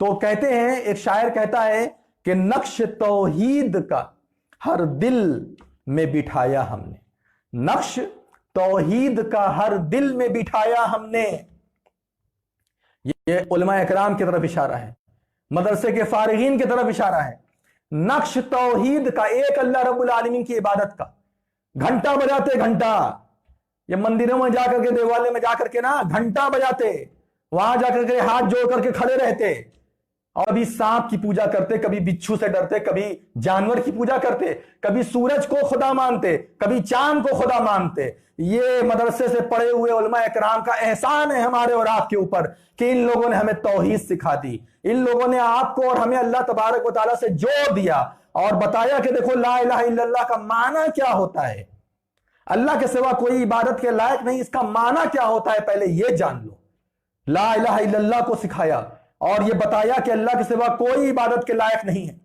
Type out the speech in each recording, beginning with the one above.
तो कहते हैं, एक शायर कहता है कि नक्श तौहीद का हर दिल में बिठाया हमने, नक्श तौहीद का हर दिल में बिठाया हमने। ये उलमा इकराम की तरफ इशारा है, मदरसे के फारिगीन की तरफ इशारा है। नक्श तौहीद का, एक अल्लाह रब्बुल आलमीन की इबादत का। घंटा बजाते, घंटा, ये मंदिरों में जाकर के, देवालय में जाकर के ना घंटा बजाते, वहां जाकर के हाथ जोड़ करके खड़े रहते और कभी सांप की पूजा करते, कभी बिच्छू से डरते, कभी जानवर की पूजा करते, कभी सूरज को खुदा मानते, कभी चांद को खुदा मानते। ये मदरसे से पढ़े हुए उलमा इकराम का एहसान है हमारे और आपके ऊपर कि इन लोगों ने हमें तौहीद सिखा दी। इन लोगों ने आपको और हमें अल्लाह तबारक व तआला से जोड़ दिया और बताया कि देखो ला इलाहा इल्लल्लाह का माना क्या होता है, अल्लाह के सिवा कोई इबादत के लायक नहीं, इसका माना क्या होता है पहले ये जान लो। ला इलाहा इल्लल्लाह को सिखाया और ये बताया कि अल्लाह के सिवा कोई इबादत के लायक नहीं है,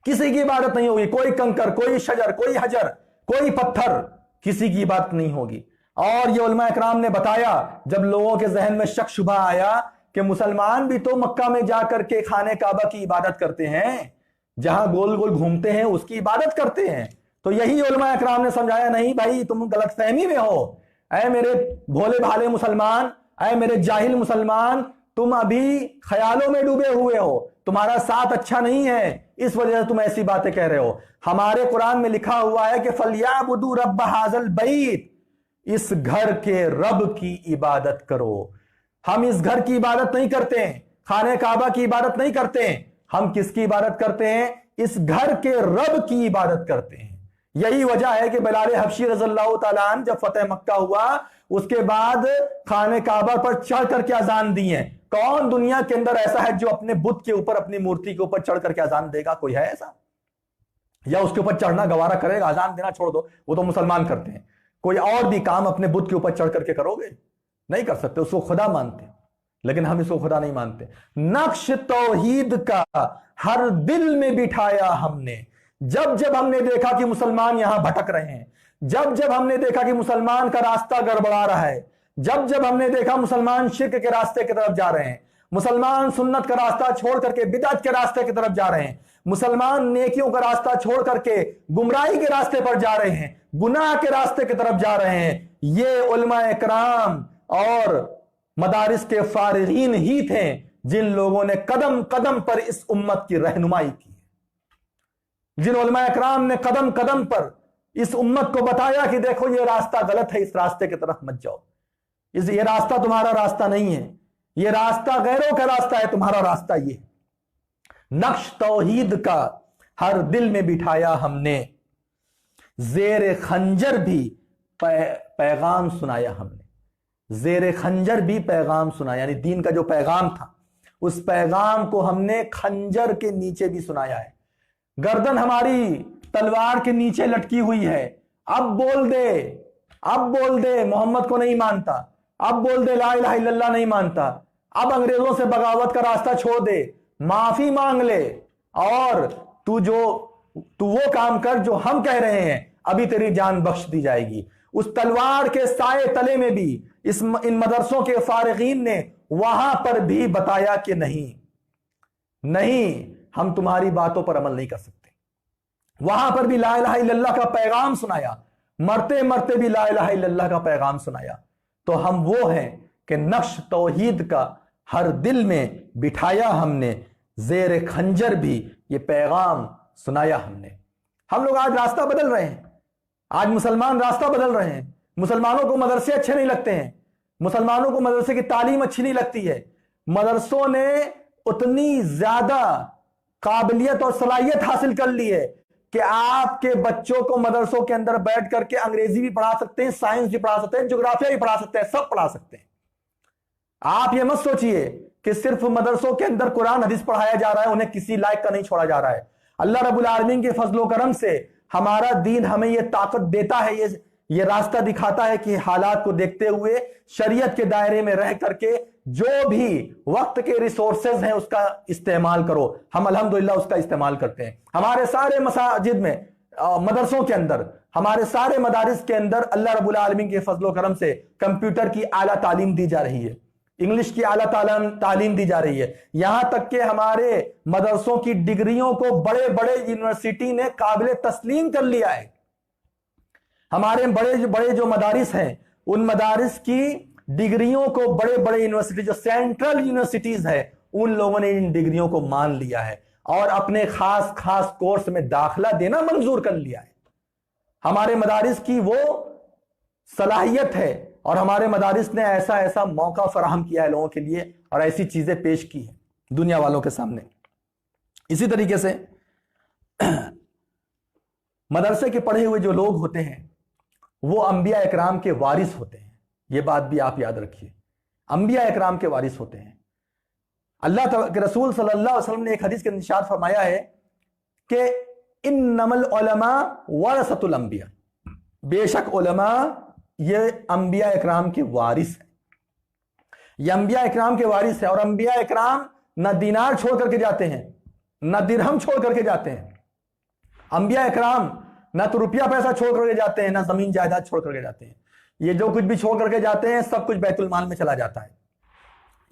किसी की इबादत नहीं होगी, कोई कंकर, कोई शजर, कोई हजर, कोई पत्थर, किसी की इबादत नहीं होगी। और ये उलमा इकराम ने बताया, जब लोगों के जहन में शक शुबा आया कि मुसलमान भी तो मक्का में जाकर के खाने काबा की इबादत करते हैं, जहां गोल गोल घूमते हैं उसकी इबादत करते हैं, तो यही उलमा इकराम ने समझाया, नहीं भाई तुम गलतफहमी में हो, ऐ मेरे भोले भाले मुसलमान, ऐ मेरे जाहिल मुसलमान, तुम अभी ख्यालों में डूबे हुए हो, तुम्हारा साथ अच्छा नहीं है, इस वजह से तुम ऐसी बातें कह रहे हो। हमारे कुरान में लिखा हुआ है कि फलियाबुदू रब्ब हाज़ल बैत, इस घर के रब की इबादत करो। हम इस घर की इबादत नहीं करते हैं, खाने काबा की इबादत नहीं करते हैं, हम किसकी इबादत करते हैं? इस घर के रब की इबादत करते हैं। यही वजह है कि बिलाल हबशी रज़ियल्लाहु ताला अन्हु जब फतेह मक्का हुआ उसके बाद खाने काबा पर चढ़ करके अजान दी है। कौन दुनिया के अंदर ऐसा है जो अपने बुत के ऊपर, अपनी मूर्ति के ऊपर चढ़ करके अजान देगा? कोई है ऐसा? या उसके ऊपर चढ़ना गवारा करेगा? अजान देना छोड़ दो, वो तो मुसलमान करते हैं। कोई और भी काम अपने बुत के ऊपर चढ़ करके करोगे? नहीं कर सकते, उसको खुदा मानते, लेकिन हम इसको खुदा नहीं मानते। नक्श तौहीद का हर दिल में बिठाया हमने। जब जब हमने देखा कि मुसलमान यहां भटक रहे हैं, जब जब हमने देखा कि मुसलमान का रास्ता गड़बड़ा रहा है, जब जब हमने देखा मुसलमान शिर्क के रास्ते की तरफ जा रहे हैं, मुसलमान सुन्नत का रास्ता छोड़ करके बिदअत के रास्ते की तरफ जा रहे हैं, मुसलमान नेकियों का रास्ता छोड़ करके गुमराही के रास्ते पर जा रहे हैं, गुनाह के रास्ते की तरफ जा रहे हैं, ये उलमा इकराम और मदारिस के फारिगीन ही थे जिन लोगों ने कदम कदम पर इस उम्मत की रहनुमाई की, जिन उलमा इकराम ने कदम कदम पर इस उम्मत को बताया कि देखो ये रास्ता गलत है, इस रास्ते की तरफ मत जाओ, ये रास्ता तुम्हारा रास्ता नहीं है, ये रास्ता गैरों का रास्ता है, तुम्हारा रास्ता ये। नक्श तौहीद का हर दिल में बिठाया हमने, जेर खंजर भी पैगाम सुनाया हमने, जेर खंजर भी पैगाम सुनाया, यानी दीन का जो पैगाम था उस पैगाम को हमने खंजर के नीचे भी सुनाया है। गर्दन हमारी तलवार के नीचे लटकी हुई है, अब बोल दे, अब बोल दे मोहम्मद को नहीं मानता, अब बोल दे ला इलाहा इल्लल्लाह नहीं मानता, अब अंग्रेजों से बगावत का रास्ता छोड़ दे, माफी मांग ले और तू वो काम कर जो हम कह रहे हैं, अभी तेरी जान बख्श दी जाएगी। उस तलवार के साए तले में भी इन मदरसों के फारिगीन ने वहां पर भी बताया कि नहीं, हम तुम्हारी बातों पर अमल नहीं कर सकते। वहां पर भी ला इलाहा इल्लल्लाह का पैगाम सुनाया, मरते मरते भी ला इलाहा इल्लल्लाह का पैगाम सुनाया। तो हम वो हैं कि नक्श तौहीद का हर दिल में बिठाया हमने, जेर खंजर भी ये पैगाम सुनाया हमने। हम लोग आज रास्ता बदल रहे हैं, आज मुसलमान रास्ता बदल रहे हैं। मुसलमानों को मदरसे अच्छे नहीं लगते हैं, मुसलमानों को मदरसे की तालीम अच्छी नहीं लगती है। मदरसों ने उतनी ज्यादा काबिलियत और सलाहियत हासिल कर ली है कि आपके बच्चों को मदरसों के अंदर बैठ करके अंग्रेजी भी पढ़ा सकते हैं, साइंस भी पढ़ा सकते हैं, ज्योग्राफिया भी पढ़ा सकते हैं, सब पढ़ा सकते हैं। आप ये मत सोचिए कि सिर्फ मदरसों के अंदर कुरान हदीस पढ़ाया जा रहा है, उन्हें किसी लायक का नहीं छोड़ा जा रहा है। अल्लाह रब्बुल आलमीन के फजलो करम से हमारा दीन हमें यह ताकत देता है, ये रास्ता दिखाता है कि हालात को देखते हुए शरीयत के दायरे में रह करके जो भी वक्त के रिसोर्सेज हैं उसका इस्तेमाल करो। हम अल्हम्दुलिल्लाह उसका इस्तेमाल करते हैं। हमारे सारे मसाजिद में, मदरसों के अंदर, हमारे सारे मदारिस के अंदर अल्लाह रब्बुल आलमीन के फजलो करम से कंप्यूटर की आला तालीम दी जा रही है। इंग्लिश की आला तालीम दी जा रही है। यहां तक कि हमारे मदरसों की डिग्रियों को बड़े बड़े यूनिवर्सिटी ने काबिल तस्लीम कर लिया है। हमारे बड़े बड़े जो मदारिस हैं, उन मदारिस की डिग्रियों को बड़े बड़े यूनिवर्सिटी, जो सेंट्रल यूनिवर्सिटीज है, उन लोगों ने इन डिग्रियों को मान लिया है और अपने खास खास कोर्स में दाखिला देना मंजूर कर लिया है। हमारे मदारिस की वो सलाहियत है और हमारे मदारिस ने ऐसा ऐसा मौका फराहम किया है लोगों के लिए और ऐसी चीजें पेश की हैं दुनिया वालों के सामने। इसी तरीके से मदरसे के पढ़े हुए जो लोग होते हैं वो अंबिया इकराम के वारिस होते हैं। ये बात भी आप याद रखिए, अंबिया इकराम के वारिस होते हैं। अल्लाह के रसूल सल्लल्लाहु अलैहि वसल्लम ने एक हदीस के इरशाद फरमाया है कि इन्नमल उलमा वरसतुल अंबिया, बेशक उलमा ये अंबिया इकराम के वारिस है। ये अंबिया इकराम के वारिस है और अंबिया इकराम न दीनार छोड़ करके जाते हैं, न दिरहम छोड़ करके जाते हैं। अंबिया इकराम न तो रुपया पैसा छोड़ करके जाते हैं, न जमीन जायदाद छोड़ करके जाते हैं। ये जो कुछ भी छोड़ करके जाते हैं सब कुछ बैतुल माल में चला जाता है।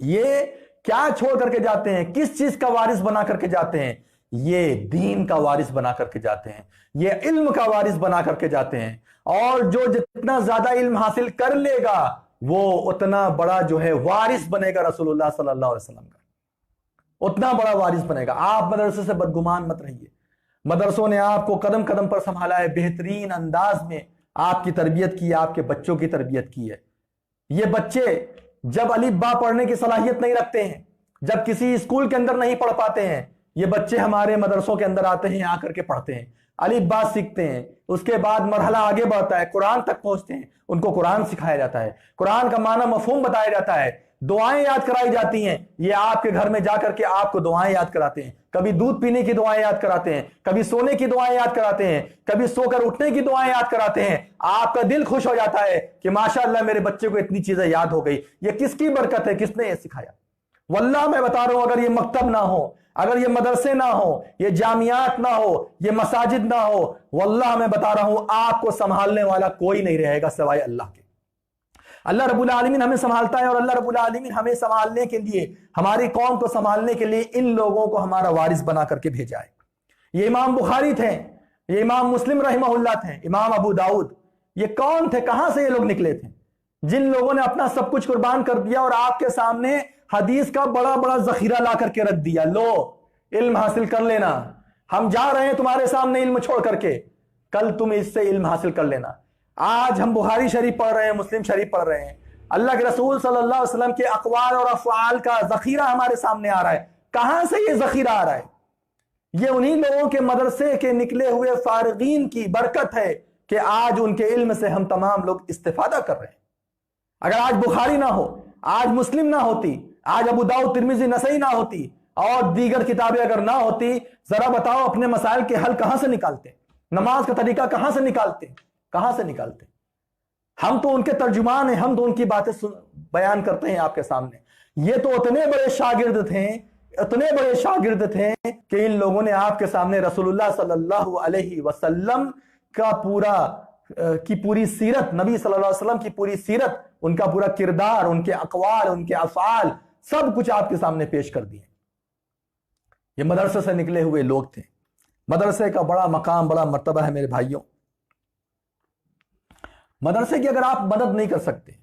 ये क्या छोड़ करके जाते हैं, किस चीज का वारिस बना करके जाते हैं? ये दीन का वारिस बना करके जाते हैं, ये इल्म का वारिस बना करके जाते हैं। और जो जितना ज्यादा इल्म हासिल कर लेगा वो उतना बड़ा जो है वारिस बनेगा रसूलुल्लाह सल्लल्लाहु अलैहि वसल्लम का, उतना बड़ा वारिस बनेगा। आप मदरसे से बदगुमान मत रहिए। मदरसों ने आपको कदम कदम पर संभाला है, बेहतरीन अंदाज में आपकी तरबियत की है, आपके बच्चों की तरबियत की है। ये बच्चे जब अलिफ बा पढ़ने की सलाहियत नहीं रखते हैं, जब किसी स्कूल के अंदर नहीं पढ़ पाते हैं, ये बच्चे हमारे मदरसों के अंदर आते हैं, आकर के पढ़ते हैं, अलिफ बा सीखते हैं। उसके बाद मरहला आगे बढ़ता है, कुरान तक पहुंचते हैं, उनको कुरान सिखाया जाता है, कुरान का माना मफहूम बताया जाता है, दुआएं याद कराई जाती हैं। ये आपके घर में जाकर के आपको दुआएं याद कराते हैं, कभी दूध पीने की दुआएं याद कराते हैं, कभी सोने की दुआएं याद कराते हैं, कभी सोकर उठने की दुआएं याद कराते हैं। आपका दिल खुश हो जाता है कि माशाअल्लाह मेरे बच्चे को इतनी चीजें याद हो गई। ये किसकी बरकत है, किसने ये सिखाया? वल्लाह मैं बता रहा हूं, अगर ये मकतब ना हो, अगर ये मदरसे ना हो, ये जामियात ना हो, ये मसाजिद ना हो, वल्लाह मैं बता रहा हूं आपको संभालने वाला कोई नहीं रहेगा सिवाय अल्लाह के। अल्लाह रब्बुल आलमीन हमें संभालता है और अल्लाह रब्बुल आलमीन हमें संभालने के लिए, हमारी कौम को संभालने के लिए इन लोगों को हमारा वारिस बना करके भेजा है। ये इमाम बुखारी थे, ये इमाम मुस्लिम रहमहुल्लाह थे, इमाम अबू दाऊद, ये कौन थे, कहां से ये लोग निकले थे? जिन लोगों ने अपना सब कुछ कुर्बान कर दिया और आपके सामने हदीस का बड़ा बड़ा जखीरा ला करके रख दिया, लो इल्म हासिल कर लेना, हम जा रहे हैं तुम्हारे सामने इल्म छोड़ करके, कल तुम इससे इल्म हासिल कर लेना। आज हम बुखारी शरीफ पढ़ रहे हैं, मुस्लिम शरीफ पढ़ रहे हैं, अल्लाह के रसूल सल्लल्लाहु अलैहि वसल्लम के अक़वाल और अफ़आल का जखीरा हमारे सामने आ रहा है। कहां से ये जखीरा आ रहा है? ये उन्हीं लोगों के मदरसे के निकले हुए फारिगीन की बरकत है कि आज उनके इल्म से हम तमाम लोग इस्तिफादा कर रहे हैं। अगर आज बुखारी ना हो, आज मुस्लिम ना होती, आज अबू दाऊद तिरमिज़ी नसई ना होती और दीगर किताबें अगर ना होती, जरा बताओ अपने मसाइल के हल कहां से निकालते? नमाज का तरीका कहां से निकालते? कहां से निकालते? हम तो उनके तर्जुमान हैं, हम तो उनकी बातें बयान करते हैं आपके सामने। ये तो उतने बड़े शागिर्द थे, इतने बड़े शागिर्द थे कि इन लोगों ने आपके सामने रसूलुल्लाह सल्लल्लाहु अलैहि वसल्लम का पूरी सीरत, नबी सल्लल्लाहु अलैहि वसल्लम की पूरी सीरत, उनका पूरा किरदार, उनके अक़वाल, उनके अफ़आल, सब कुछ आपके सामने पेश कर दिए। ये मदरसे से निकले हुए लोग थे। मदरसे का बड़ा मकाम, बड़ा मर्तबा है मेरे भाइयों। मदरसे की अगर आप मदद नहीं कर सकते,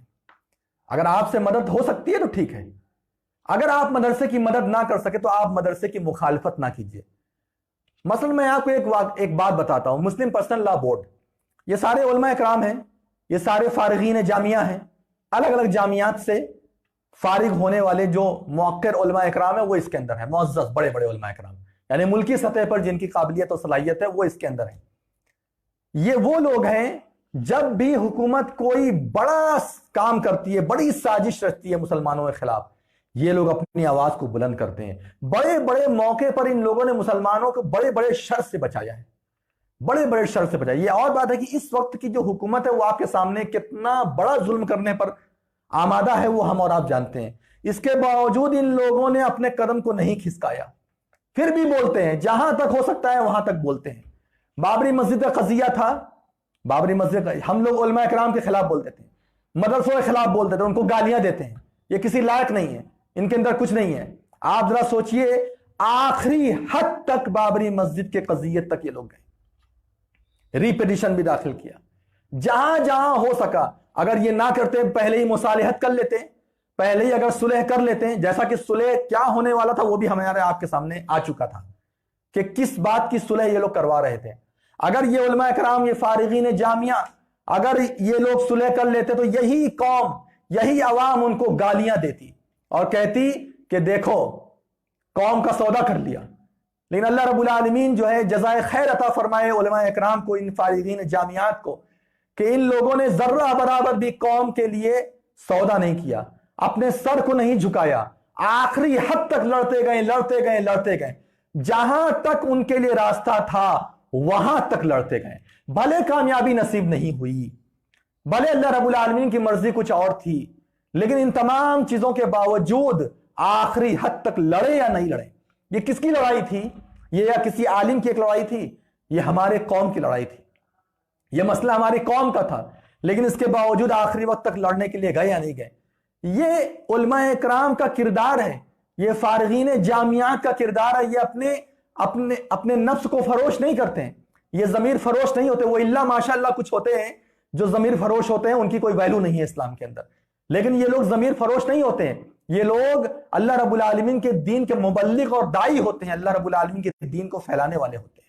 अगर आपसे मदद हो सकती है तो ठीक है, अगर आप मदरसे की मदद ना कर सके तो आप मदरसे की मुखालफत ना कीजिए। मसलन मैं आपको एक बात बताता हूं, मुस्लिम पर्सनल लॉ बोर्ड, ये सारे उलमा इकराम हैं, ये सारे फारिगीन जामिया हैं, अलग अलग जामियात से फारिग होने वाले जो मुअक्कर उलमा इकराम है वो इसके अंदर है, मुअज़्ज़ज़ बड़े बड़े उलमा इकराम, यानी मुल्की सतह पर जिनकी काबिलियत और सलाहियत है वो इसके अंदर है। ये वो लोग हैं जब भी हुकूमत कोई बड़ा काम करती है, बड़ी साजिश रचती है मुसलमानों के खिलाफ, ये लोग अपनी आवाज को बुलंद करते हैं। बड़े बड़े मौके पर इन लोगों ने मुसलमानों को बड़े बड़े शर से बचाया है, बड़े बड़े शर से बचाया। ये और बात है कि इस वक्त की जो हुकूमत है वो आपके सामने कितना बड़ा जुल्म करने पर आमादा है, वो हम और आप जानते हैं। इसके बावजूद इन लोगों ने अपने कदम को नहीं खिसकाया, फिर भी बोलते हैं, जहां तक हो सकता है वहां तक बोलते हैं। बाबरी मस्जिद का कजिया था, बाबरी मस्जिद हम लोग उलमा इकराम के खिलाफ बोलते थे, मदरसों के खिलाफ बोलते थे, उनको गालियां देते हैं, ये किसी लायक नहीं है, इनके अंदर कुछ नहीं है। आप जरा सोचिए, आखिरी हद तक बाबरी मस्जिद के कज़ियत तक ये लोग गए, रिपिटिशन भी दाखिल किया, जहां जहां हो सका। अगर ये ना करते, पहले ही मुसालिहत कर लेते, पहले ही अगर सुलह कर लेते, जैसा कि सुलह क्या होने वाला था वो भी हमारे आपके सामने आ चुका था कि किस बात की सुलह ये लोग करवा रहे थे। अगर ये उलमा कराम, ये फारिगीन जामिया, अगर ये लोग सुलह कर लेते तो यही कौम, यही अवाम उनको गालियां देती और कहती कि देखो कौम का सौदा कर लिया। लेकिन अल्लाह रब्बुल आलमीन जो है जज़ाए खैर अता फरमाए उलमा इकराम को, इन फारिगीन जामियात को, कि इन लोगों ने जर्रा बराबर भी कौम के लिए सौदा नहीं किया, अपने सर को नहीं झुकाया, आखिरी हद तक लड़ते गए, लड़ते गए, लड़ते गए, जहां तक उनके लिए रास्ता था वहां तक लड़ते गए। भले कामयाबी नसीब नहीं हुई, भले अल्लाह रब्बुल आलमीन की मर्जी कुछ और थी, लेकिन इन तमाम चीजों के बावजूद आखिरी हद तक लड़े या नहीं लड़े। ये किसकी लड़ाई थी? ये या किसी आलिम की एक लड़ाई थी? ये हमारे कौम की लड़ाई थी। ये मसला हमारी कौम का था, लेकिन इसके बावजूद आखिरी वक्त तक लड़ने के लिए गए या नहीं गए। ये उलमाए इकराम का किरदार है, ये फारिगीन जामियात का किरदार है। ये अपने अपने अपने नफ्स को फरोश नहीं करते हैं, ये जमीर फरोश नहीं होते। वो इल्ला माशाअल्लाह कुछ होते हैं जो जमीर फरोश होते हैं, उनकी कोई वैल्यू नहीं है इस्लाम के अंदर, लेकिन ये लोग जमीर फरोश नहीं होते हैं। ये लोग अल्लाह रब्बुल आलमीन के दीन के मुबल्लिग और दाई होते हैं, अल्लाह रब्बुल आलमीन के दीन को फैलाने वाले होते हैं।